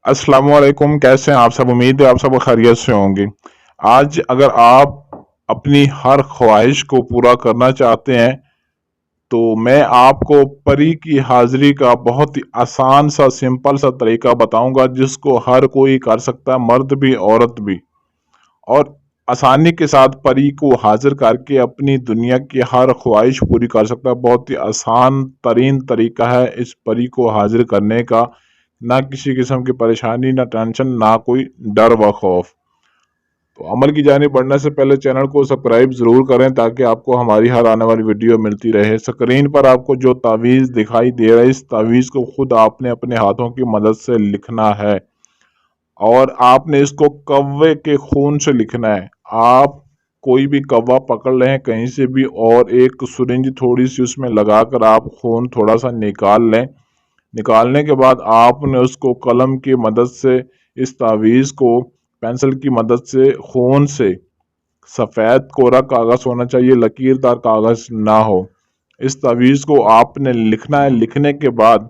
अस्सलाम वालेकुम। कैसे हैं आप सब? उम्मीद है आप सब खैरियत से होंगे। आज अगर आप अपनी हर ख्वाहिश को पूरा करना चाहते हैं तो मैं आपको परी की हाजिरी का बहुत ही आसान सा सिंपल सा तरीका बताऊंगा जिसको हर कोई कर सकता है, मर्द भी औरत भी, और आसानी के साथ परी को हाजिर करके अपनी दुनिया की हर ख्वाहिश पूरी कर सकता है। बहुत ही आसान तरीन तरीका है इस परी को हाजिर करने का। ना किसी किस्म की परेशानी, ना टेंशन, ना कोई डर व खौफ। तो अमल की जानिब बढ़ने से पहले चैनल को सब्सक्राइब जरूर करें ताकि आपको हमारी हर आने वाली वीडियो मिलती रहे। स्क्रीन पर आपको जो तावीज़ दिखाई दे रहा है, इस तावीज़ को खुद आपने अपने हाथों की मदद से लिखना है और आपने इसको कौवे के खून से लिखना है। आप कोई भी कौवा पकड़ लें कहीं से भी और एक सुरिंज थोड़ी सी उसमें लगाकर आप खून थोड़ा सा निकाल लें। निकालने के बाद आपने उसको कलम की मदद से, इस तावीज़ को पेंसिल की मदद से खून से, सफ़ेद कोरा कागज़ होना चाहिए, लकीरदार कागज़ ना हो, इस तावीज़ को आपने लिखना है। लिखने के बाद,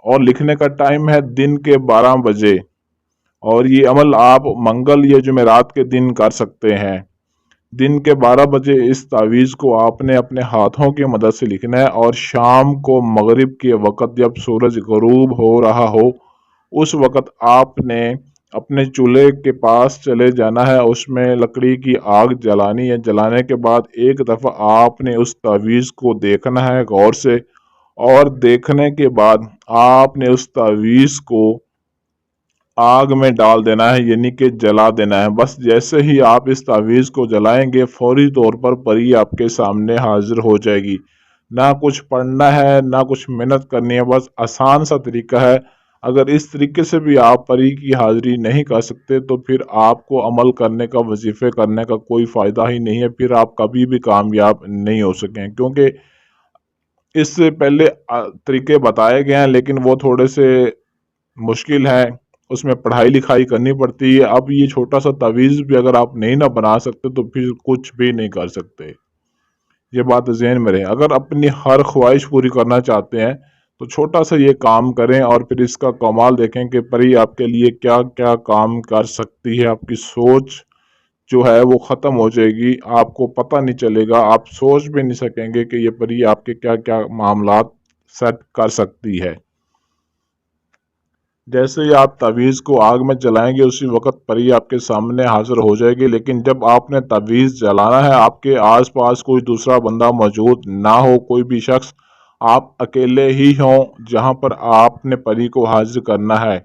और लिखने का टाइम है दिन के 12 बजे, और ये अमल आप मंगल या जुमेरात के दिन कर सकते हैं। दिन के 12 बजे इस तावीज़ को आपने अपने हाथों की मदद से लिखना है और शाम को मगरिब के वक़्त जब सूरज ग़रूब हो रहा हो उस वक़्त आपने अपने चूल्हे के पास चले जाना है, उसमें लकड़ी की आग जलानी है। जलाने के बाद एक दफ़ा आपने उस तावीज़ को देखना है गौर से, और देखने के बाद आपने उस तावीज़ को आग में डाल देना है, यानी कि जला देना है। बस जैसे ही आप इस तावीज़ को जलाएंगे फौरी तौर पर परी आपके सामने हाजिर हो जाएगी। ना कुछ पढ़ना है, ना कुछ मेहनत करनी है, बस आसान सा तरीका है। अगर इस तरीके से भी आप परी की हाजिरी नहीं कर सकते तो फिर आपको अमल करने का, वजीफ़े करने का कोई फ़ायदा ही नहीं है। फिर आप कभी भी कामयाब नहीं हो सकें, क्योंकि इससे पहले तरीके बताए गए हैं लेकिन वो थोड़े से मुश्किल है, उसमें पढ़ाई लिखाई करनी पड़ती है। अब ये छोटा सा तावीज़ भी अगर आप नहीं ना बना सकते तो फिर कुछ भी नहीं कर सकते। ये बात ज़हन में रहे। अगर अपनी हर ख्वाहिश पूरी करना चाहते हैं तो छोटा सा ये काम करें और फिर इसका कमाल देखें कि परी आपके लिए क्या क्या काम कर सकती है। आपकी सोच जो है वो ख़त्म हो जाएगी, आपको पता नहीं चलेगा, आप सोच भी नहीं सकेंगे कि ये परी आपके क्या क्या मामलात सेट कर सकती है। जैसे ही आप तावीज़ को आग में जलाएंगे उसी वक्त परी आपके सामने हाजिर हो जाएगी। लेकिन जब आपने तावीज़ जलाना है, आपके आसपास कोई दूसरा बंदा मौजूद ना हो, कोई भी शख्स, आप अकेले ही हों जहां पर आपने परी को हाजिर करना है।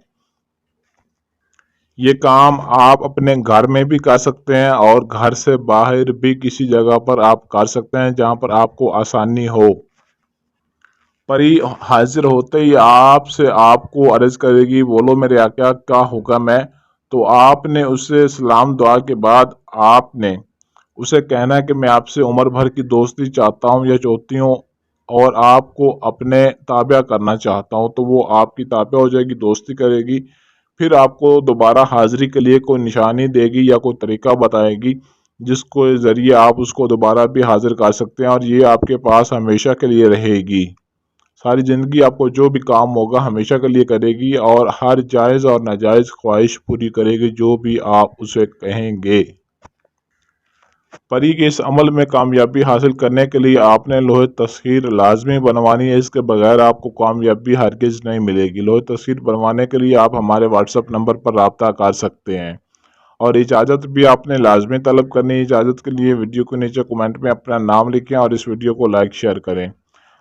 ये काम आप अपने घर में भी कर सकते हैं और घर से बाहर भी किसी जगह पर आप कर सकते हैं जहां पर आपको आसानी हो। परी हाजिर होते ही आपसे आपको अर्ज करेगी, बोलो मेरे आका क्या हुक्म है। तो आपने उससे सलाम दुआ के बाद आपने उसे कहना है कि मैं आपसे उम्र भर की दोस्ती चाहता हूँ या चाहती हूँ और आपको अपने ताबा करना चाहता हूँ। तो वो आपकी ताबा हो जाएगी, दोस्ती करेगी। फिर आपको दोबारा हाजिरी के लिए कोई निशानी देगी या कोई तरीका बताएगी जिसको ज़रिए आप उसको दोबारा भी हाजिर कर सकते हैं, और ये आपके पास हमेशा के लिए रहेगी। सारी ज़िंदगी आपको जो भी काम होगा हमेशा के लिए करेगी और हर जायज़ और नाजायज़ ख्वाहिश पूरी करेगी जो भी आप उसे कहेंगे। परी के इस अमल में कामयाबी हासिल करने के लिए आपने लोहे तस्खीर लाजमी बनवानी है, इसके बगैर आपको कामयाबी हरगिज़ नहीं मिलेगी। लोहे तस्खीर बनवाने के लिए आप हमारे व्हाट्सएप नंबर पर रब्ता कर सकते हैं, और इजाज़त भी आपने लाजमी तलब करनी है। इजाज़त के लिए वीडियो के नीचे कमेंट में अपना नाम लिखें और इस वीडियो को लाइक शेयर करें।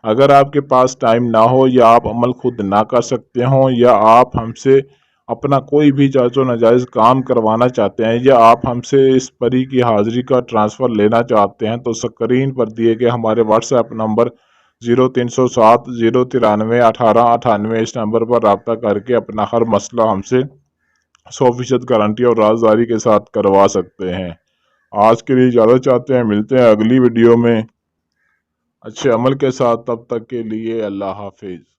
अगर आपके पास टाइम ना हो, या आप अमल खुद ना कर सकते हों, या आप हमसे अपना कोई भी जायज़ व नाजायज़ काम करवाना चाहते हैं, या आप हमसे इस परी की हाज़िरी का ट्रांसफ़र लेना चाहते हैं, तो स्क्रीन पर दिए गए हमारे व्हाट्सएप नंबर 0307 093 18 98 इस नंबर पर रब्ता करके अपना हर मसला हमसे 100% गारंटी और राजदारी के साथ करवा सकते हैं। आज के लिए इजाज़त चाहते हैं, मिलते हैं अगली वीडियो में अच्छे अमल के साथ। तब तक के लिए अल्लाह हाफिज़।